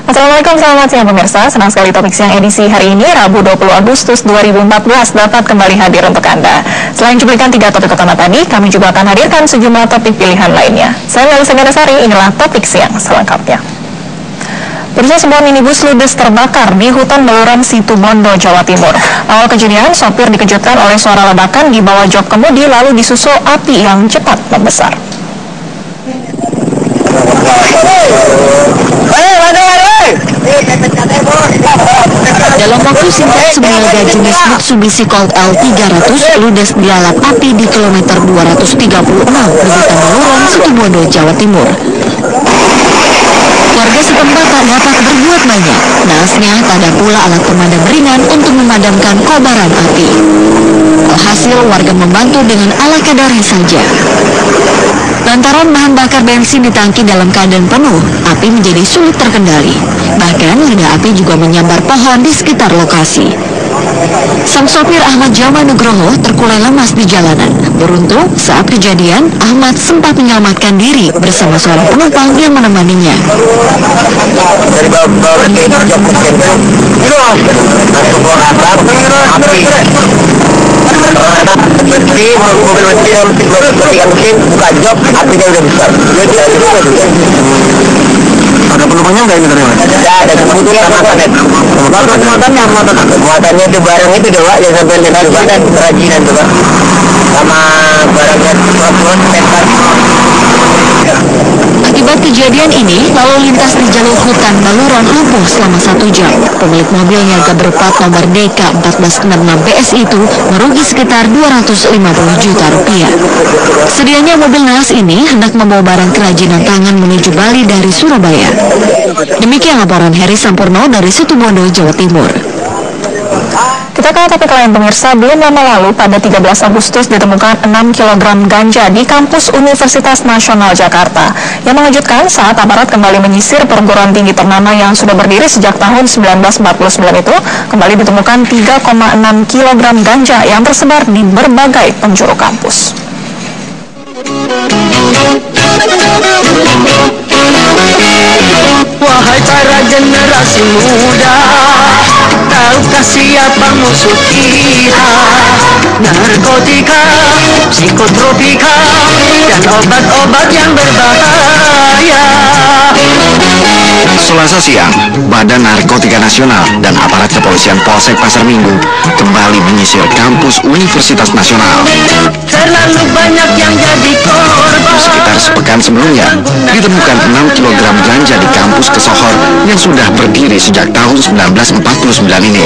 Assalamualaikum, selamat siang pemirsa. Senang sekali Topik Siang edisi hari ini, Rabu 20 Agustus 2014 dapat kembali hadir untuk Anda. Selain cuplikan 3 topik utama tadi, kami juga akan hadirkan sejumlah topik pilihan lainnya. Saya Melisa Ganasari, inilah Topik Siang selengkapnya. Pemirsa, sebuah minibus ludes terbakar di hutan Baluran Situbondo, Jawa Timur. Awal kejadian, sopir dikejutkan oleh suara ledakan di bawah jok kemudi, lalu disusul api yang cepat membesar. Dalam waktu singkat, sebuah lega jenis Mitsubishi Colt L300 ludes dilalap api di kilometer 236 di hutan Baluran, Situbondo, Jawa Timur. Warga setempat tak dapat berbuat banyak. Naasnya, tak ada pula alat pemadam ringan untuk memadamkan kobaran api. Alhasil, warga membantu dengan ala kadarnya saja. Lantaran bahan bakar bensin di tangki dalam keadaan penuh, api menjadi sulit terkendali. Bahkan, lidah api juga menyambar pohon di sekitar lokasi. Sang sopir Ahmad Jama Nugroho terkulai lemas di jalanan. Beruntung, saat kejadian, Ahmad sempat menyelamatkan diri bersama seorang penumpang yang menemaninya. Ada penumpangnya nggak ini tadi, Mas? Ya, ada kebetulan muatannya itu barang itu deh, Pak, yang sampai lihat juga kan kerajinan tuh, Pak, sama barangnya telepon, tempat. Akibat kejadian ini, lalu lintas di jalur hutan Baluran lumpuh selama 1 jam. Pemilik mobil Niaga berplat nomor DK1466BS itu merugi sekitar 250 juta rupiah. Sedianya mobil naas ini hendak membawa barang kerajinan tangan menuju Bali dari Surabaya. Demikian laporan Heri Sampurno dari Situbondo, Jawa Timur. Kita ke topik lain pemirsa, belum lama lalu pada 13 Agustus ditemukan 6 kg ganja di kampus Universitas Nasional Jakarta. Yang mengejutkan saat aparat kembali menyisir perguruan tinggi ternama yang sudah berdiri sejak tahun 1949 itu, kembali ditemukan 3,6 kg ganja yang tersebar di berbagai penjuru kampus. Wahai para generasi muda, tahukah siapa musuh kita? Narkotika, psikotropika, dan obat-obat yang berbahaya. Selasa siang, Badan Narkotika Nasional dan aparat kepolisian Polsek Pasar Minggu kembali menyisir kampus Universitas Nasional. Terlalu banyak yang jadi korban. Sekitar sepekan sebelumnya, ditemukan 6 kg ganja di kampus Kesohor yang sudah berdiri sejak tahun 1949 ini.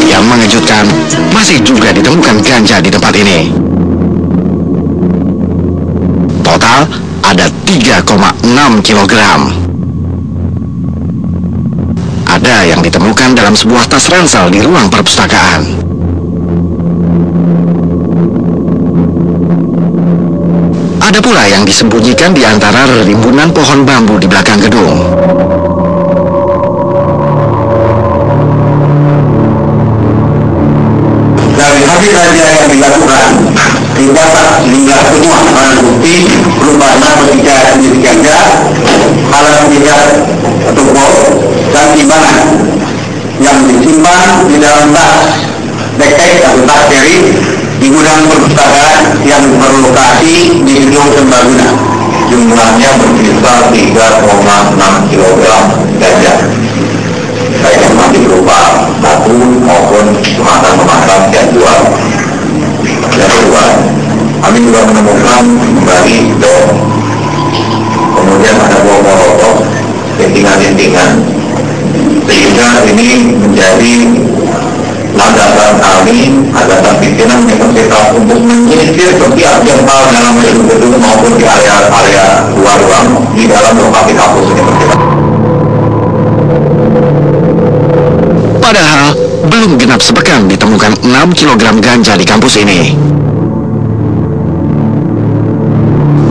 Yang mengejutkan, masih juga ditemukan ganja di tempat ini. Total ada 3,6 kg. Ada yang ditemukan dalam sebuah tas ransel di ruang perpustakaan. Ada pula yang disembunyikan di antara rimbunan pohon bambu di belakang gedung. Dari hasil razia yang dilakukan, terdapat sejumlah temuan barang bukti berupa narkotika jenis ganja, alat pijat atau bom, dan timbangan yang disimpan di dalam tas backpack atau tas carry di gudang perpustakaan yang berlokasi di gedung Serbaguna. Jumlahnya berkisar 3,6 kg ganja, baik yang masih berupa batu maupun kemasan-kemasan yang jual. Yang kedua, kami juga menemukan kembali dom, kemudian ada bom molotov, lentingan-lentingan, sehingga ini menjadi landasan kami, landasan pimpinan universitas untuk menyisir setiap jempol dalam gedung-gedung maupun di area-area luar ruang di dalam lokasi kampus universitas. Padahal, belum genap sepekan ditemukan 6 kg ganja di kampus ini.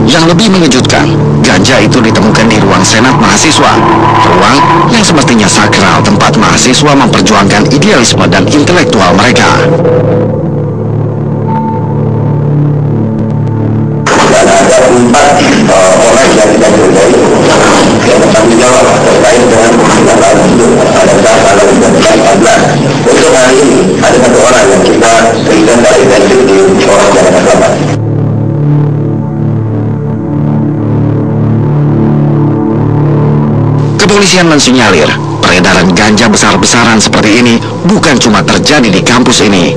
Yang lebih mengejutkan, ganja itu ditemukan di ruang senat mahasiswa, ruang yang semestinya sakral tempat mahasiswa memperjuangkan idealisme dan intelektual mereka. Dan ada 4 orang yang tidak berdaya bertanggung jawab terkait dengan pengangkatan itu pada saat tanggal 14. Untuk hari ini ada satu orang yang kita berikan dari identik di Polres Jakarta Selatan. Kepolisian mensinyalir peredaran ganja besar-besaran seperti ini bukan cuma terjadi di kampus ini.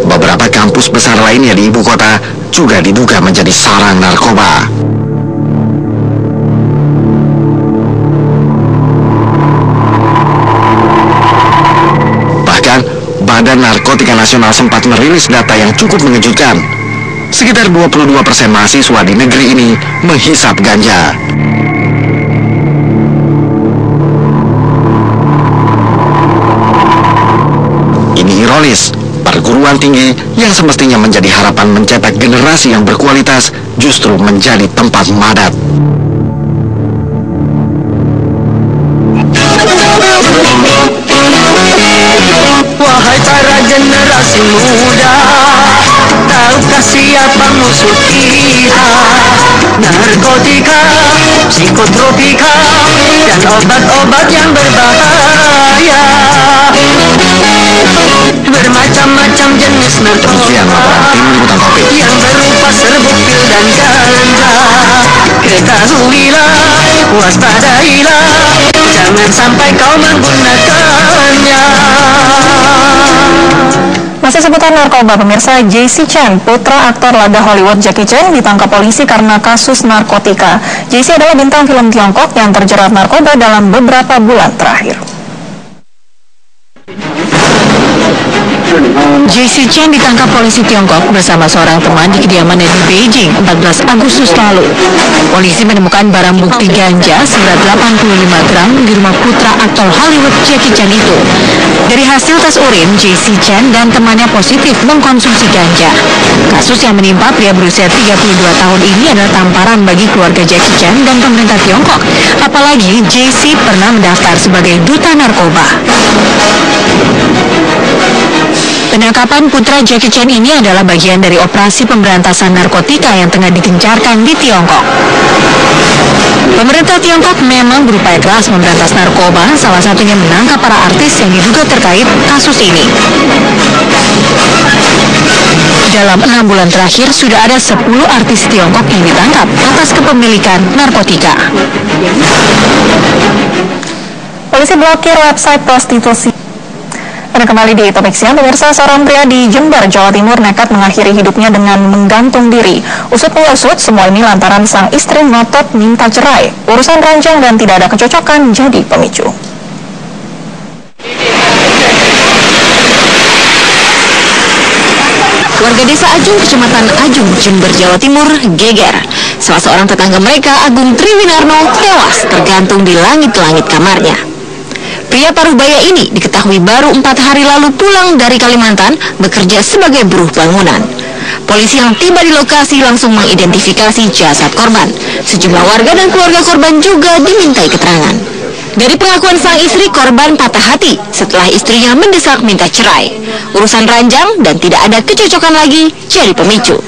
Beberapa kampus besar lainnya di ibu kota juga diduga menjadi sarang narkoba. Bahkan, Badan Narkotika Nasional sempat merilis data yang cukup mengejutkan. Sekitar 22% mahasiswa di negeri ini menghisap ganja. Ini ironis, perguruan tinggi yang semestinya menjadi harapan mencetak generasi yang berkualitas justru menjadi tempat madat. Wahai para generasi muda, tahukah siapa musuh kita? Narkotika, psikotropika, dan obat-obat yang berbahaya. Bermacam-macam jenis Demikian narkoba laporan tim liputan topik. yang berupa serbuk pil dan ganja. Ketahuilah, waspadailah, jangan sampai kau menggunakannya. Masih seputar narkoba, pemirsa, JC Chan, putra aktor laga Hollywood Jackie Chan, ditangkap polisi karena kasus narkotika. JC adalah bintang film Tiongkok yang terjerat narkoba dalam beberapa bulan terakhir. JC Chan ditangkap polisi Tiongkok bersama seorang teman di kediamannya di Beijing 14 Agustus lalu. Polisi menemukan barang bukti ganja seberat 85 gram di rumah putra aktor Hollywood Jackie Chan itu. Dari hasil tes urin, JC Chan dan temannya positif mengkonsumsi ganja. Kasus yang menimpa pria berusia 32 tahun ini adalah tamparan bagi keluarga Jackie Chan dan pemerintah Tiongkok. Apalagi JC pernah mendaftar sebagai duta narkoba. Penangkapan putra Jackie Chan ini adalah bagian dari operasi pemberantasan narkotika yang tengah digencarkan di Tiongkok. Pemerintah Tiongkok memang berupaya keras memberantas narkoba, salah satunya menangkap para artis yang diduga terkait kasus ini. Dalam 6 bulan terakhir, sudah ada 10 artis Tiongkok yang ditangkap atas kepemilikan narkotika. Polisi blokir website prostitusi. Dan kembali di Topik Siang, pemirsa, seorang pria di Jember, Jawa Timur nekat mengakhiri hidupnya dengan menggantung diri. Usut punya usut, semua ini lantaran sang istri ngotot minta cerai. Urusan ranjang dan tidak ada kecocokan jadi pemicu. Warga desa Ajung, kecamatan Ajung, Jember, Jawa Timur, geger. Salah seorang tetangga mereka, Agung Triwinarno, tewas tergantung di langit-langit kamarnya. Pria paruh baya ini diketahui baru 4 hari lalu pulang dari Kalimantan bekerja sebagai buruh bangunan. Polisi yang tiba di lokasi langsung mengidentifikasi jasad korban. Sejumlah warga dan keluarga korban juga dimintai keterangan. Dari pengakuan sang istri, korban patah hati setelah istrinya mendesak minta cerai. Urusan ranjang dan tidak ada kecocokan lagi jadi pemicu.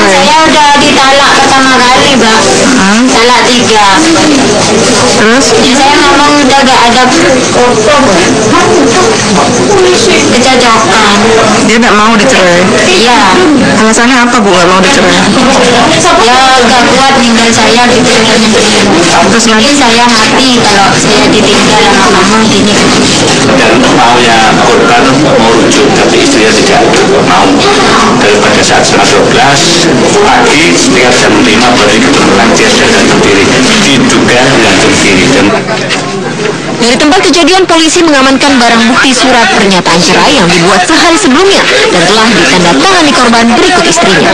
Saya udah ditalak pertama kali, Mbak. Talak 3. Terus? Ya, saya ngomong udah gak ada kecocokan. Dia nggak mau dicerai. Iya. Alasannya apa, Bu, nggak mau dicerai? Ya gak kuat tinggal saya gitu. Terus Jadi saya mati kalau saya ditinggal sama kamu gini. Dan maunya korban mau rujuk, tapi istrinya tidak mau. Dan pada saat setengah 12 pagi sekitar jam 5 baru kebetulan dia sudah gantung diri, diduga gantung diri. Dan Dari tempat kejadian, polisi mengamankan barang bukti surat pernyataan cerai yang dibuat sehari sebelumnya dan telah ditandatangani korban berikut istrinya.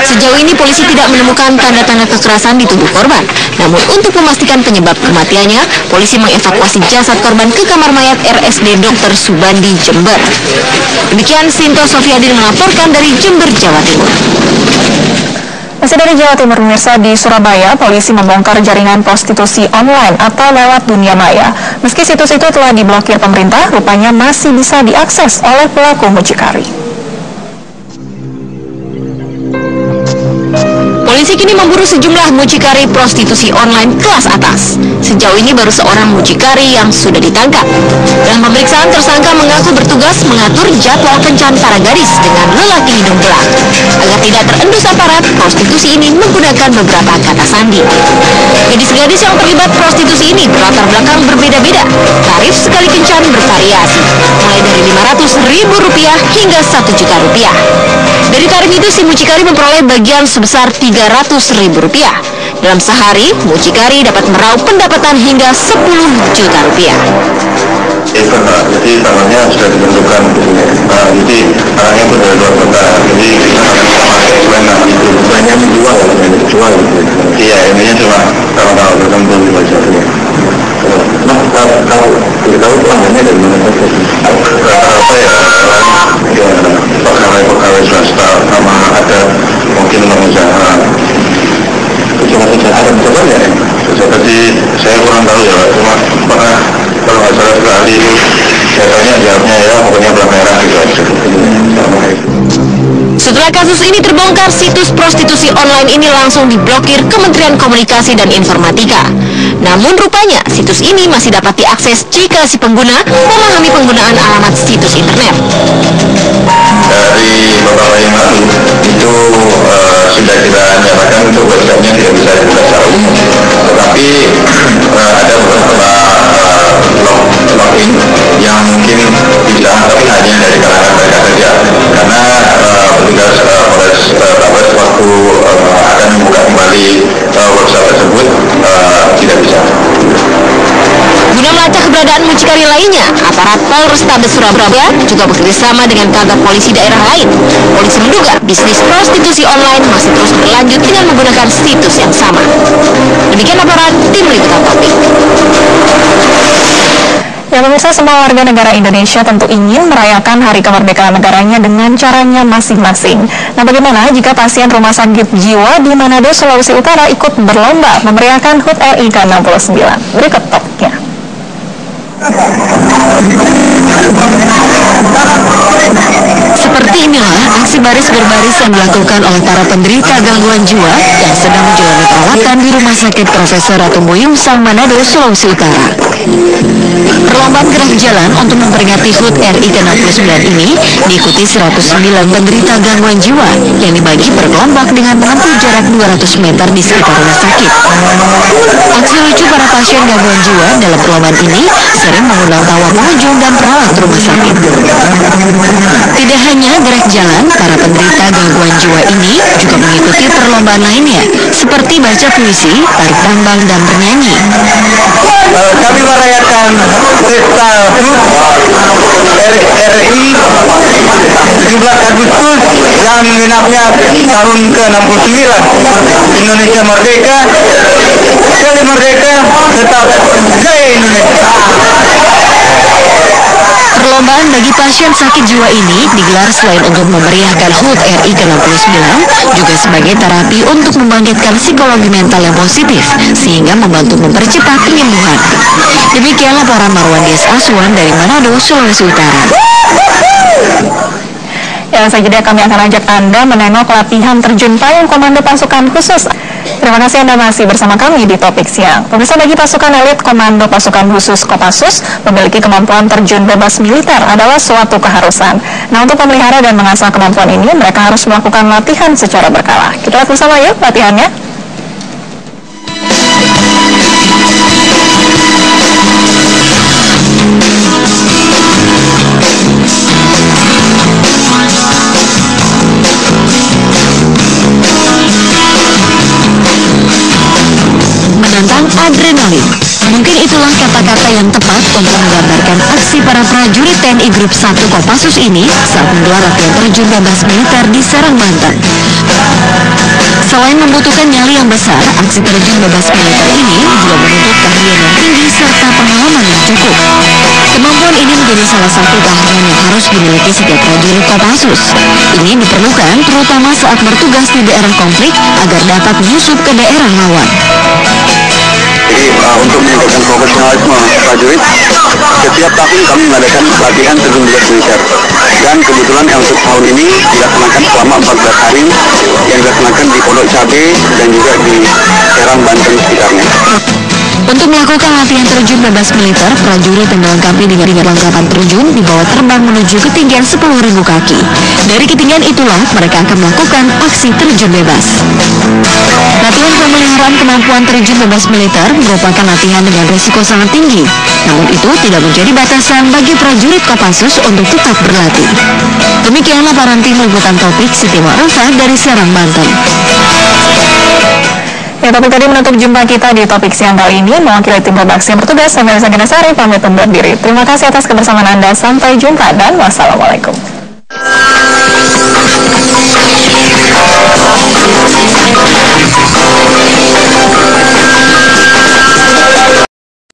Sejauh ini polisi tidak menemukan tanda-tanda kekerasan di tubuh korban. Namun untuk memastikan penyebab kematiannya, polisi mengevakuasi jasad korban ke kamar mayat RSD Dr. Subandi, Jember. Demikian Sinto Sofiadin melaporkan dari Jember, Jawa Timur. Masih dari Jawa Timur, pemirsa, di Surabaya, polisi membongkar jaringan prostitusi online atau lewat dunia maya. Meski situs itu telah diblokir pemerintah, rupanya masih bisa diakses oleh pelaku mucikari. Polisi kini memburu sejumlah mucikari prostitusi online kelas atas. Sejauh ini baru seorang mucikari yang sudah ditangkap. Dalam pemeriksaan, tersangka mengaku bertugas mengatur jadwal kencan para gadis dengan lelaki hidung belang. Agar tidak terendus aparat, prostitusi ini menggunakan beberapa kata sandi. Gadis-gadis yang terlibat prostitusi ini berlatar belakang berbeda-beda. Tarif sekali kencan bervariasi, mulai dari Rp500.000 hingga Rp1.000.000. Dari tarif itu, si mucikari memperoleh bagian sebesar Rp300.000. Dalam sehari, mucikari dapat meraup pendapatan hingga Rp10 juta. Jadi tangannya sudah ditentukan. Jadi tangannya pun dari luar kota. Jadi kita akan pakai selain itu. Selainnya dijual. Iya, ini cuma tanggal tertentu saja. Nah, kalau kita tahu pelanggannya dari mana saja? Rata-rata ya pegawai swasta sama ada mungkin pengusaha. Cuma ada pejabat ya? Jadi saya kurang tahu ya, cuma pernah kalau nggak salah sekali itu biasanya jawabnya ya pokoknya belah merah gitu aja. Setelah kasus ini terbongkar, situs prostitusi online ini langsung diblokir Kementerian Komunikasi dan Informatika. Namun rupanya situs ini masih dapat diakses jika si pengguna memahami penggunaan alamat situs internet. Dari beberapa yang lalu itu sudah kita nyatakan untuk websitenya tidak bisa dibuka secara umum, tetapi ada beberapa login yang mungkin bisa, tapi hanya dari kalangan mereka saja, karena petugas Polres Tabes waktu akan membuka kembali website tersebut tidak bisa. Guna melacak keberadaan mucikari lainnya, aparat Polrestabes Surabaya juga bekerjasama dengan kantor polisi daerah lain. Polisi menduga bisnis prostitusi online masih terus berlanjut dengan menggunakan situs yang sama. Demikian laporan tim liputan Topik. Ya pemirsa, semua warga negara Indonesia tentu ingin merayakan hari kemerdekaan negaranya dengan caranya masing-masing. Nah, bagaimana jika pasien rumah sakit jiwa di Manado, Sulawesi Utara ikut berlomba memeriahkan HUT RI ke-69? Berikut topiknya. Seperti inilah aksi baris berbaris yang dilakukan oleh para penderita gangguan jiwa yang sedang menjalani perawatan di Rumah Sakit Profesor Ratu Buyung Sang Manado, Sulawesi Utara. Perlombaan gerak jalan untuk memperingati HUT RI ke-69 ini diikuti 109 penderita gangguan jiwa yang dibagi per kelompok dengan menempuh jarak 200 meter di sekitar rumah sakit. Aksi lucu para pasien gangguan jiwa dalam perlombaan ini sering mengundang tawa pengunjung dan perawat rumah sakit. Tidak hanya gerak jalan, para penderita gangguan jiwa ini juga mengikuti perlombaan lainnya, seperti baca puisi, tarik tambang, dan bernyanyi. Kami merayakan pesta RI 17 Agustus yang genapnya tahun ke-69. Indonesia merdeka, sekali merdeka, tetap jaya Indonesia. Perlombaan bagi pasien sakit jiwa ini digelar selain untuk memeriahkan HUT RI ke-69, juga sebagai terapi untuk membangkitkan psikologi mental yang positif, sehingga membantu mempercepat penyembuhan. Demikian laporan Marwan Des Aswan dari Manado, Sulawesi Utara. Ya, selanjutnya kami akan ajak Anda menengok latihan terjun payung Komando Pasukan Khusus. Terima kasih Anda masih bersama kami di Topik Siang. Pemirsa, bagi pasukan elit Komando Pasukan Khusus Kopassus, memiliki kemampuan terjun bebas militer adalah suatu keharusan. Nah, untuk memelihara dan mengasah kemampuan ini, mereka harus melakukan latihan secara berkala. Kita lihat bersama yuk latihannya. Menantang adrenalin. Mungkin itulah kata-kata yang tepat untuk menggambarkan aksi para prajurit TNI Grup 1 Kopassus ini saat menggelar latihan terjun bebas militer di Serang, Banten. Selain membutuhkan nyali yang besar, aksi terjun bebas militer ini juga menuntut keahlian yang tinggi serta pengalaman yang cukup. Kemampuan ini menjadi salah satu keahlian yang harus dimiliki setiap prajurit Kopassus. Ini diperlukan terutama saat bertugas di daerah konflik agar dapat menyusup ke daerah lawan. Jadi untuk meningkatkan profesionalisme prajurit, setiap tahun kami mengadakan latihan terjun bebas militer. Dan kebetulan yang untuk tahun ini dilaksanakan selama 14 hari yang dilaksanakan di Pondok Cabe dan juga di Serang, Banten sekitarnya. Untuk melakukan latihan terjun bebas militer, prajurit yang dilengkapi dengan perlengkapan terjun dibawa terbang menuju ketinggian 10.000 kaki. Dari ketinggian itulah mereka akan melakukan aksi terjun bebas. Latihan pemeliharaan kemampuan terjun bebas militer merupakan latihan dengan risiko sangat tinggi. Namun itu tidak menjadi batasan bagi prajurit Kopassus untuk tetap berlatih. Demikian laporan tim liputan Topik Siti Ma'rufah dari Serang, Banten. Ya, topik tadi menutup jumpa kita di topik siang kali ini. Mewakili tim redaksi yang bertugas, saya Melisa Ginasari pamit undur diri. Terima kasih atas kebersamaan Anda. Sampai jumpa dan wassalamualaikum.